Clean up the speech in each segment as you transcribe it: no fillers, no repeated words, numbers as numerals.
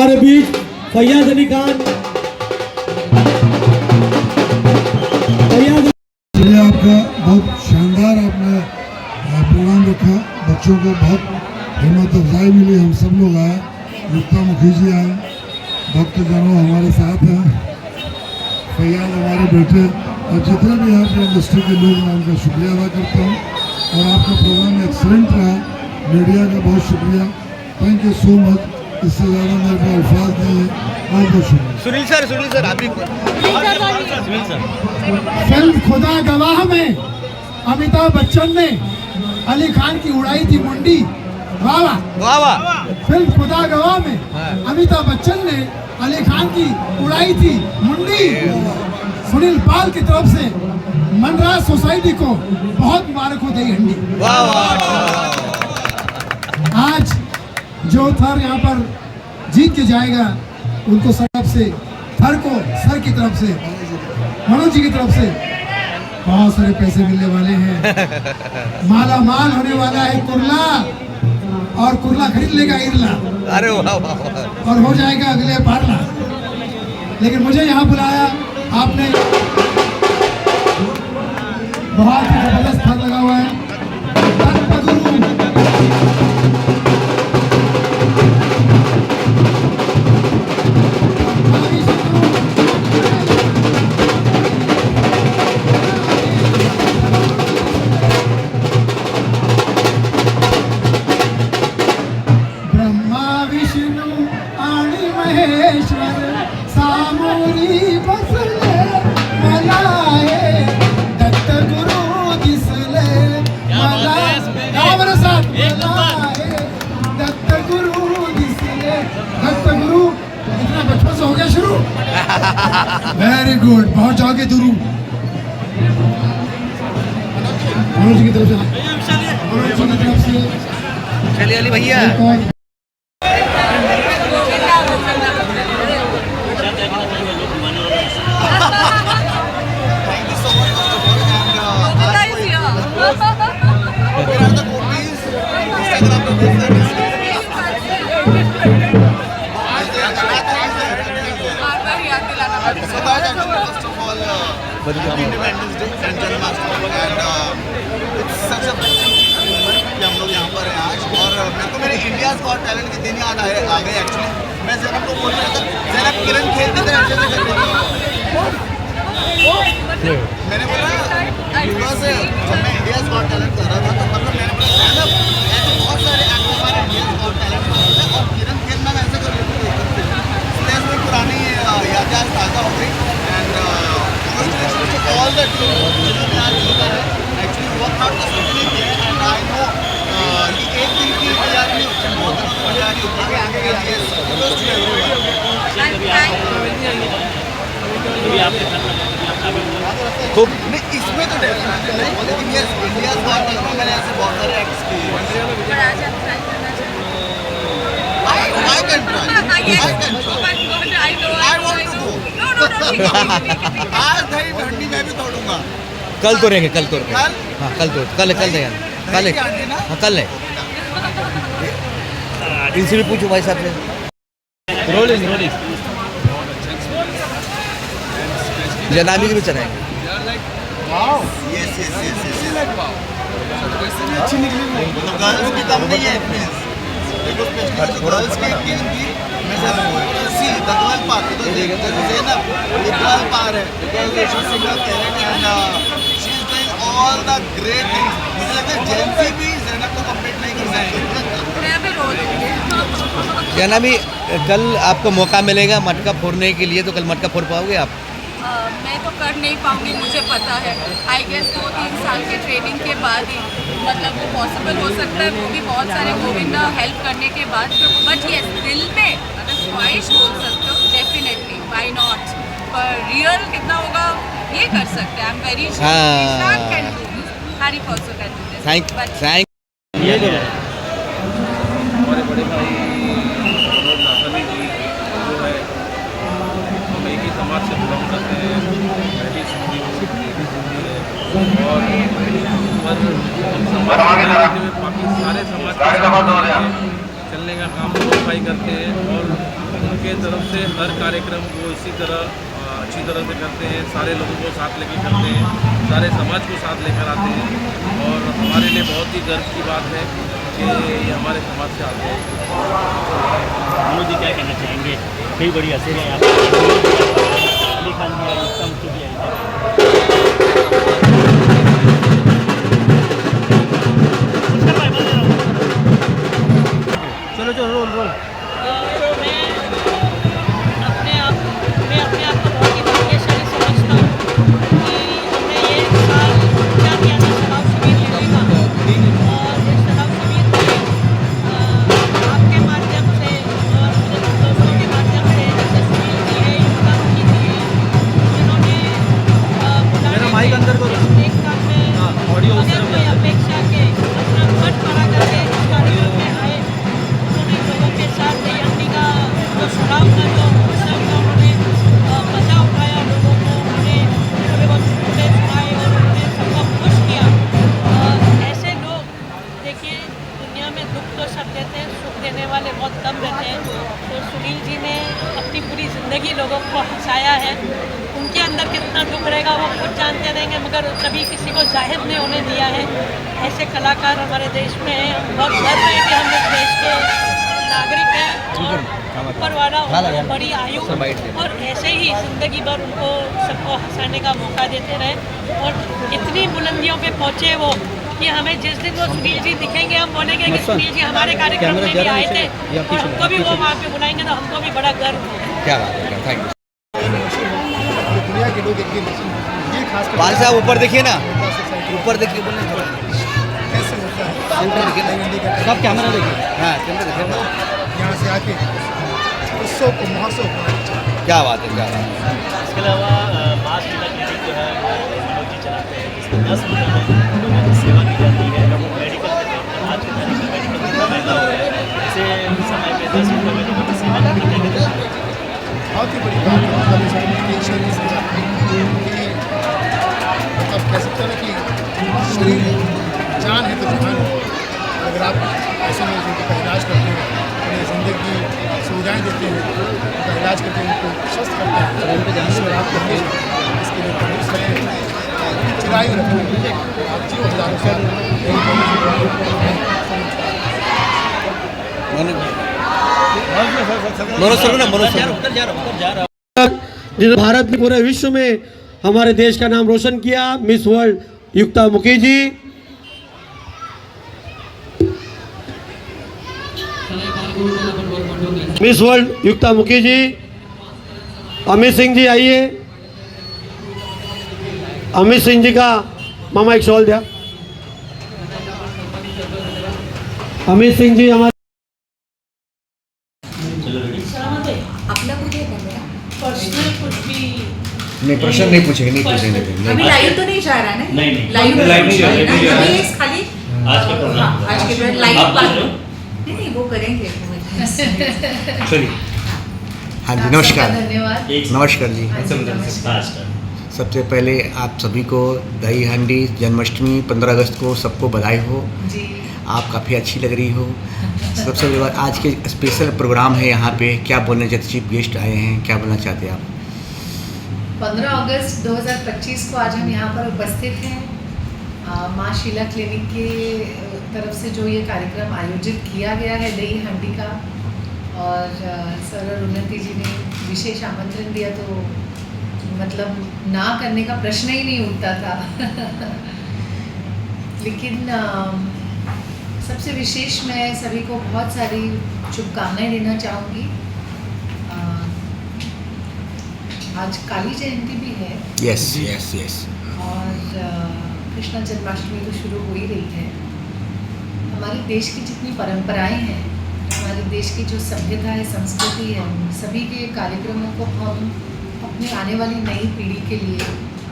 हमारे बीच फैयाज अली खान। आपका बहुत शानदार आपने प्रोग्राम रखा, बच्चों को बहुत हिम्मत अफजाई मिली। हम सब लोग आए, युक्ता मुखर्जी आए, भक्तजनों हमारे साथ हैं, फैयाज हमारे बेटे और जितने भी यहाँ पे इंडस्ट्री के लोग, मैं उनका शुक्रिया अदा करता हूँ। और आपका प्रोग्राम एक्सीलेंट रहा, मीडिया का बहुत शुक्रिया, थैंक यू सो मच। इससे ज़्यादा मेरे को अल्फाज नहीं है, बहुत बहुत शुक्रिया। सुनील सर आप भी। सुनील सर, फिल्म खुदा गवाह में अमिताभ बच्चन ने अली खान की उड़ाई थी मुंडी। वाह वाह वाह। फिल्म खुदा गवाह में अमिताभ बच्चन ने अली खान की उड़ाई थी मुंडी। सुनील पाल की तरफ से मनराज सोसाइटी को बहुत मुबारक हो दही हंडी। आज जो थर यहाँ पर जीत के जाएगा उनको तरफ से, थर को सर की तरफ से, मनोज जी की तरफ से बहुत सारे पैसे मिलने वाले हैं। माला माल होने वाला है कुर्ला, और कुर्ला खरीद लेगा इरला। अरे वाह वाह। और हो जाएगा अगले पारला। लेकिन मुझे यहाँ बुलाया आपने, बहुत ही जबरदस्त थर लगा हुआ है। वेरी गुड, बहुत जाओगे दुरू। मनोज जी की तरफ से, चलिए अली भैया। Independence day and Janmashtami and it's such a कि हम लोग यहाँ पर हैं आज। और मेरे को मेरे इंडिया गॉट टैलेंट के दिन याद आ गए एक्चुअली। मैं ज़ैनब को बोल रहा था, ज़ैनब किरण खेलती थी ऐसे करती थी। मैंने बोला बिकॉज जब मैं इंडिया गॉट टैलेंट कर रहा था तो मतलब मैंने बोला ज़ैनब ऐसे बहुत सारे एक्टर हमारे इंडिया गॉट टैलेंट में होते हैं और किरण खेलना मैं ऐसे कर लेती थी। इसलिए इसमें पुरानी यादें ताज़ा हो गई। All the team जिन्होंने आज जीता है, actually work hard तो सबने किया है and I know ये एक दिन की तैयारी नहीं होती, बहुत दिनों की तैयारी होती है। खूब नहीं इसमें तो डेफिनेटली नहीं, लेकिन ये इंडिया गॉट टैलेंट में मैंने ऐसे बहुत सारे एक्ट्स किए हैं। I can try. I want to go. आज दही हंडी मैं भी तोड़ूंगा। कल तोड़ेंगे, कल तोड़ेंगे। कल? हाँ कल तोड़, कल है हाँ कल है। इनसे भी पूछो भाई साहब से। रोलिंग जनाबी के भी चलाएंगे। Yes. अच्छी निकली। तो गर्ल्स की कम नहीं है प्लीज। देखो स्पेशली गर्ल्स की टीम की मैं सी द गर्ल पार्ट तो ज़ैनब ये गर्ल पार है because she single talent and she is doing all the great things. मुझे लगता है जेंसी भी ज़ैनब को कंप्लीट नहीं कर सकती। मैं भी रो दूंगी। जनाबी कल आपको मौका मिलेगा मटका फोड़ने के लिए, तो कल मटका फोड़ पाओगे आप? मैं तो कर नहीं पाऊंगी, मुझे पता है। आई गेस 2-3 साल के ट्रेनिंग के बाद ही मतलब वो पॉसिबल हो सकता है, वो भी बहुत सारे गोविंद हेल्प करने के बाद। बट ये दिल में अगर ख्वाहिश बोल सकते हो डेफिनेटली व्हाई नॉट। पर रियल कितना होगा ये कर सकते हैं। I am very sure can do this, Haris also can do this. Thank ये ले हमारे बड़े भाई नाथानी जी जो है हम एक ही समाज से बिलोंग करते हैं। मैं भी सिंधी हूँ, ये भी सिंधी है और पर हम समाज में बाकी सारे समाज के चलने का काम दोनों भाई करते हैं। और उनके तरफ से हर कार्यक्रम वो इसी तरह अच्छी तरह से करते हैं, सारे लोगों को साथ लेकर करते हैं, सारे समाज को साथ लेकर आते हैं और हमारे लिए बहुत ही गर्व की बात है कि ये हमारे समाज से आते हैं। मनोज जी क्या कहना चाहेंगे? कई बड़ी असर है यहाँ पर चलो चलो रोल रोल। मैं अपने आप को बहुत ही भाग्यशाली समझता हूँ कि हमने ये साल क्या किया था सलाव शिविर लेने का, और इस सलाव शिविर में आपके माध्यम से और मेरे दोस्तों के माध्यम से जैसे सुनील जी है, युक्ता जी है, जिन्होंने एक काम में अगर कोई अपेक्षा के अपना मत खड़ा करके इस कार्यक्रम में आए, उन्होंने लोगों के साथ दही का जो सलाव का जो उत्सव का उन्होंने मज़ा उठाया, लोगों को उन्होंने थोड़े बहुत चुटकुले सुनाए और उन्होंने सबको खुश किया। ऐसे लोग देखिए दुनिया में दुख तो सब देते हैं, सुख देने वाले बहुत कम रहते हैं। तो सुनील जी ने अपनी पूरी ज़िंदगी लोगों को हंसाया है, उनके अंदर कितना दुख रहेगा वो खुद जानते रहेंगे, मगर कभी किसी को जाहिर नहीं होने दिया है। ऐसे कलाकार हमारे देश में हैं, हम बहुत गर्व है कि हम इस देश के नागरिक हैं और ऊपर वाला उनको बड़ी आयु और ऐसे ही ज़िंदगी भर उनको सबको हंसाने का मौका देते रहे और इतनी बुलंदियों पे पहुँचे वो कि हमें जिस दिन वो सुनील जी दिखेंगे हम बोलेंगे कि सुनील जी हमारे कार्यक्रम में भी आए थे और हमको भी वो वहाँ पे बुलाएंगे तो हमको भी बड़ा गर्व होगा। क्या बात है, थैंक यू। दुनिया के लोग एक ये खास पाल साहब ऊपर देखिए ना, ऊपर देखिए, बोलने थोड़ा कैसे होता है ऊपर देखिए, सब कैमरा देखिए, हाँ कैमरा देखिए, यहाँ से आके उत्सव को महोत्सव होना चाहिए। क्या बात है, क्या बात है। इसके अलावा मास क्लिनिक जो है वो मनोज जी चलाते हैं, जिसमें 10 रुपये में लोगों की सेवा की जाती है मेडिकल के तौर पर। आज के तारीख में मेडिकल कितना महंगा हो रहा है, इसे समय में 10 रुपये में लोगों की सेवा की जाती है। बहुत ही बड़ी बात है, मतलब इस ईश्वर की सजा कि मतलब कह सकते हैं कि शरीर जान है तो जहान है। अगर आप ऐसे में उनका इलाज करते हैं, उन्हें ज़िंदगी सुविधाएँ देते हैं, उनका इलाज करके उनको स्वस्थ करते हैं, ईश्वर आप करते हैं, इसके लिए तंदुरुस्त रखें, चिरायु रखें, आप जियो हज़ारों साल। जिन्होंने भारत में पूरे विश्व में हमारे देश का नाम रोशन किया, मिस वर्ल्ड युक्ता मुखी जी। मिस वर्ल्ड युक्ता मुखी जी। अमित सिंह जी आइए, अमित सिंह जी का मामा एक शॉल दिया। अमित सिंह जी हमारे अपना कुछ है मेरा पर्सनल कुछ भी नहीं, प्रश्न नहीं पूछेंगे, नहीं पूछेंगे। अभी लाइव तो नहीं जा रहा है ना? नहीं, लाइव नहीं जा रहा है, अभी खाली आज के प्रोग्राम हाँ, आज के लाइव आप बात पूछ रहे हो? नहीं वो करेंगे। चलिए, हाँ जी, नमस्कार। धन्यवाद। नमस्कार जी। सबसे पहले आप सभी को दही हांडी जन्माष्टमी 15 अगस्त को सबको बधाई हो जी। आप काफ़ी अच्छी लग रही हो। सबसे पहले आज के स्पेशल प्रोग्राम है यहाँ पे, क्या बोलना चाहते, चीफ गेस्ट आए हैं, क्या बोलना चाहते हैं आप? 15 अगस्त 2025 को आज हम यहाँ पर उपस्थित हैं। माँ शीला क्लिनिक के तरफ से जो ये कार्यक्रम आयोजित किया गया है दही हांडी का, और सर और उन्नति जी ने विशेष आमंत्रण दिया तो मतलब ना करने का प्रश्न ही नहीं उठता था। लेकिन सबसे विशेष मैं सभी को बहुत सारी शुभकामनाएं देना चाहूँगी। आज काली जयंती भी है। Yes yes yes. और कृष्ण जन्माष्टमी तो शुरू हो ही रही है। हमारे देश की जितनी परंपराएं हैं, हमारे देश की जो सभ्यता है, संस्कृति है, सभी के कार्यक्रमों को हम अपने आने वाली नई पीढ़ी के लिए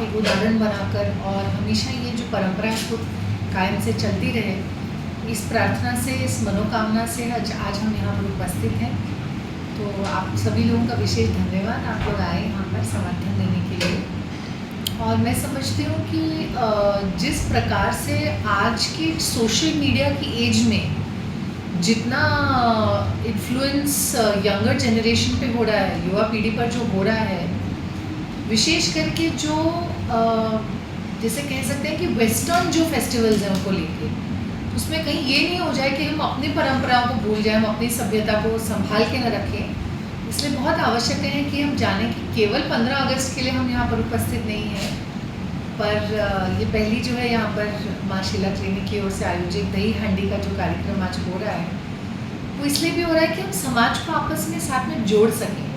एक उदाहरण बनाकर और हमेशा ये जो परंपरा है कायम से चलती रहे, इस प्रार्थना से, इस मनोकामना से आज हम यहाँ पर उपस्थित हैं। तो आप सभी लोगों का विशेष धन्यवाद, आप लोग आए यहाँ पर समर्थन देने के लिए। और मैं समझती हूँ कि जिस प्रकार से आज की सोशल मीडिया की एज में जितना इन्फ्लुएंस यंगर जनरेशन पे हो रहा है, युवा पीढ़ी पर जो हो रहा है, विशेष करके जो जैसे कह सकते हैं कि वेस्टर्न जो फेस्टिवल्स हैं उनको लेके, उसमें कहीं ये नहीं हो जाए कि हम अपनी परंपराओं को भूल जाएं, हम अपनी सभ्यता को संभाल के न रखें। इसलिए बहुत आवश्यक है कि हम जानें कि केवल 15 अगस्त के लिए हम यहाँ पर उपस्थित नहीं हैं, पर ये पहली जो है यहाँ पर माँ शीला क्लिनिक की ओर से आयोजित दही हांडी का जो कार्यक्रम आज हो रहा है, वो इसलिए भी हो रहा है कि हम समाज को आपस में साथ में जोड़ सकें।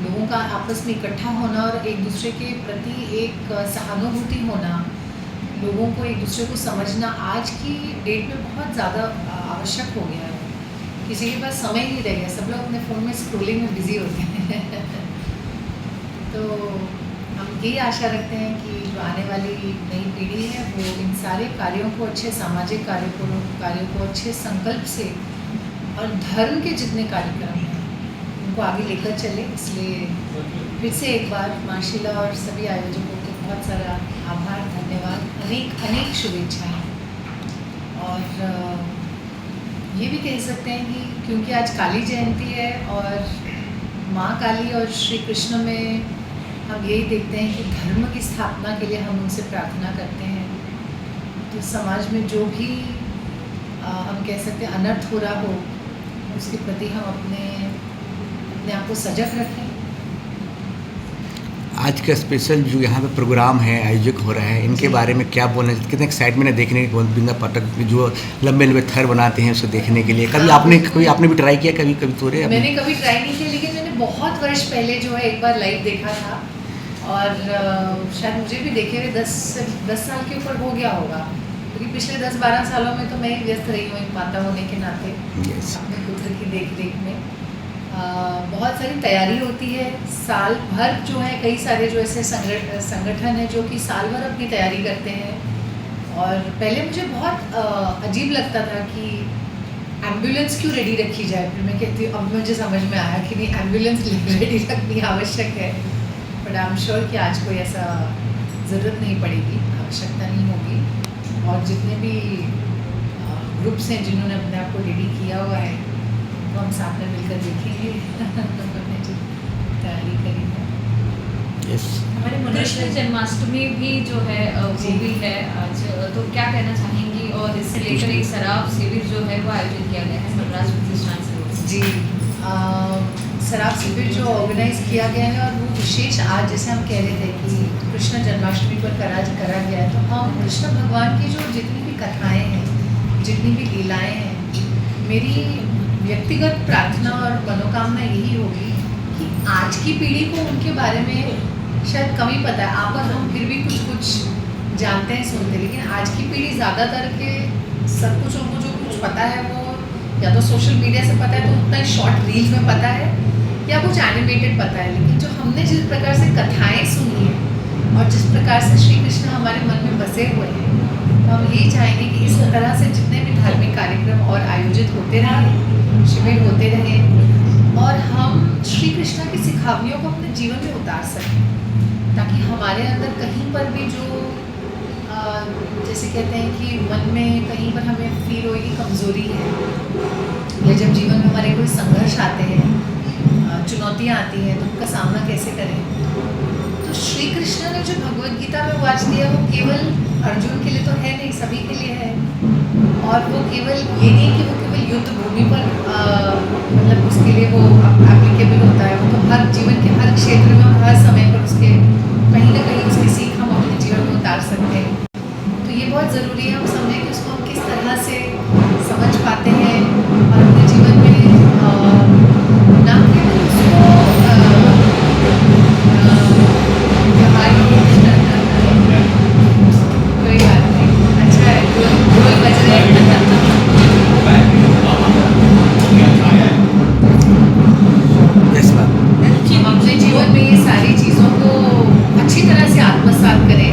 लोगों का आपस में इकट्ठा होना और एक दूसरे के प्रति एक सहानुभूति होना, लोगों को एक दूसरे को समझना आज की डेट में बहुत ज़्यादा आवश्यक हो गया है। किसी के पास समय नहीं रह गया, सब लोग अपने फ़ोन में स्क्रोलिंग में बिजी होते हैं तो हम यही आशा रखते हैं कि जो आने वाली नई पीढ़ी है वो इन सारे कार्यों को, अच्छे सामाजिक कार्यों को अच्छे संकल्प से और धर्म के जितने कार्यक्रम हैं उनको आगे लेकर चले। इसलिए फिर से एक बार माँ शीला और सभी आयोजकों को बहुत सारा आभार, धन्यवाद, अनेक शुभेच्छाएँ। और ये भी कह सकते हैं कि क्योंकि आज काली जयंती है और माँ काली और श्री कृष्ण में हम यही देखते हैं कि धर्म की स्थापना के लिए हम उनसे प्रार्थना करते हैं। तो समाज में जो भी हम कह सकते हैं अनर्थ हो रहा हो, उसके प्रति हम अपने आप को सजग रखें। आज का स्पेशल जो यहाँ पे प्रोग्राम है आयोजक हो रहा है, इनके बारे में क्या बोलना है? कितने एक्साइटमेंट है देखने के, बिंदा पाठक जो लंबे लंबे थर बनाते हैं उसको देखने के लिए। कभी आपने भी ट्राई किया? कभी तोड़े? मैंने कभी ट्राई नहीं किया, लेकिन मैंने बहुत वर्ष पहले जो है एक बार लाइव देखा था और शायद मुझे भी देखे हुए 10 साल के ऊपर हो गया होगा, क्योंकि पिछले 10-12 सालों में तो मैं ही व्यस्त रही हूँ एक माता होने के नाते अपने पुत्र की देख में। बहुत सारी तैयारी होती है साल भर, जो है कई सारे जो ऐसे संगठन हैं जो कि साल भर अपनी तैयारी करते हैं। और पहले मुझे बहुत अजीब लगता था कि एम्बुलेंस क्यों रेडी रखी जाए, फिर मैं कहती हूँ अब मुझे समझ में आया कि नहीं, एम्बुलेंस रेडी रखनी आवश्यक है। बट आई एम श्योर कि आज कोई ऐसा ज़रूरत नहीं पड़ेगी, आवश्यकता नहीं होगी। और जितने भी ग्रुप्स हैं जिन्होंने अपने आप को रेडी किया हुआ है, तो हम साथ में मिलकर देखेंगे तैयारी करेंगे। हमारे कृष्ण जन्माष्टमी भी जो है वो भी है आज, तो क्या कहना चाहेंगी? और इससे लेकर एक शराब शिविर जो है वो आयोजित किया गया है नटराज प्रतिष्ठान से। जी, शराब शिविर जो ऑर्गेनाइज किया गया है और वो विशेष आज जैसे हम कह रहे थे कि कृष्ण जन्माष्टमी पर करा गया है, तो हम कृष्ण भगवान की जो जितनी भी कथाएँ हैं, जितनी भी लीलाएँ हैं, मेरी व्यक्तिगत प्रार्थना और मनोकामना यही होगी कि आज की पीढ़ी को उनके बारे में शायद कम ही पता है। आप और हम फिर भी कुछ जानते हैं, सुनते हैं, लेकिन आज की पीढ़ी ज़्यादातर के सब कुछ उनको जो कुछ पता है वो या तो सोशल मीडिया से पता है, तो उतना ही शॉर्ट रील्स में पता है, या कुछ एनिमेटेड पता है। लेकिन जो हमने जिस प्रकार से कथाएँ सुनी हैं और जिस प्रकार से श्री कृष्ण हमारे मन में बसे हुए हैं, तो हम यही चाहेंगे कि इस तरह से जितने भी धार्मिक कार्यक्रम और आयोजित होते रहें, शिविर होते रहें, और हम श्री कृष्ण की सिखावनियों को अपने जीवन में उतार सकें, ताकि हमारे अंदर कहीं पर भी जो जैसे कहते हैं कि मन में कहीं पर हमें फील हो कि कमज़ोरी है, या जब जीवन में हमारे कोई संघर्ष आते हैं, चुनौतियाँ आती हैं, तो उनका सामना कैसे करें। तो श्री कृष्ण ने जो भगवद गीता में वाच दिया वो केवल अर्जुन के लिए तो है नहीं, सभी के लिए है। और वो केवल ये नहीं कि वो केवल युद्ध भूमि पर मतलब उसके लिए वो एप्लीकेबल होता है, वो तो हर जीवन के हर क्षेत्र में और हर समय पर उसके कहीं ना कहीं उसकी सीख हम अपने जीवन में उतार सकते हैं। तो ये बहुत ज़रूरी है हम समझें कि उसको हम किस तरह से समझ पाते हैं और अपने जीवन में ना केवल उसको कोई बात नहीं, अच्छा है, ढोल बज रहे हैं। अपने जीवन में ये सारी चीज़ों को अच्छी तरह से आत्मसात करें,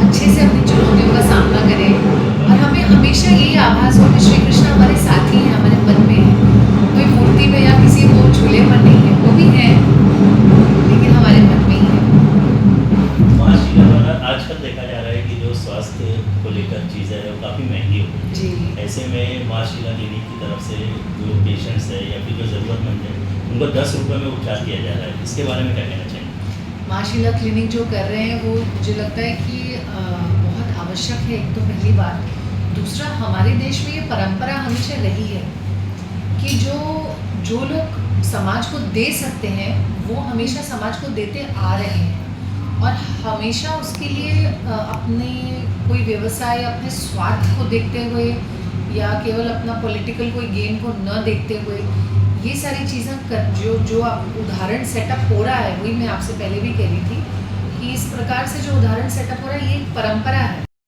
अच्छे से अपनी चुनौतियों का सामना करें, और हमें हमेशा यही आभास हो कि श्री कृष्ण हमारे साथी हैं, हमारे मन में है, कोई मूर्ति में या किसी वो झूले पर नहीं है, वो भी है लेकिन हमारे मन में ही है। आजकल देखा जा रहा है कि जो स्वास्थ्य को लेकर चीज़ें हैं वो काफ़ी महंगी हो गई जी। है। ऐसे में माँ शीला क्लिनिक की तरफ से जो पेशेंट्स है या फिर जो ज़रूरतमंद है उनको 10 रुपये में उपचार किया जा रहा है, इसके बारे में क्या कहना चाहिए? माँ शीला क्लिनिक जो कर रहे हैं वो मुझे लगता है कि बहुत आवश्यक है, एक तो पहली बात। दूसरा, हमारे देश में ये परंपरा हमेशा रही है कि जो लोग समाज को दे सकते हैं वो हमेशा समाज को देते आ रहे हैं, और हमेशा उसके लिए अपने कोई व्यवसाय, अपने स्वार्थ को देखते हुए या केवल अपना पॉलिटिकल कोई गेन को न देखते हुए ये सारी चीज़ें जो आप उदाहरण सेटअप हो रहा है, वही मैं आपसे पहले भी कह रही थी कि इस प्रकार से जो उदाहरण सेटअप हो रहा है ये एक परंपरा है।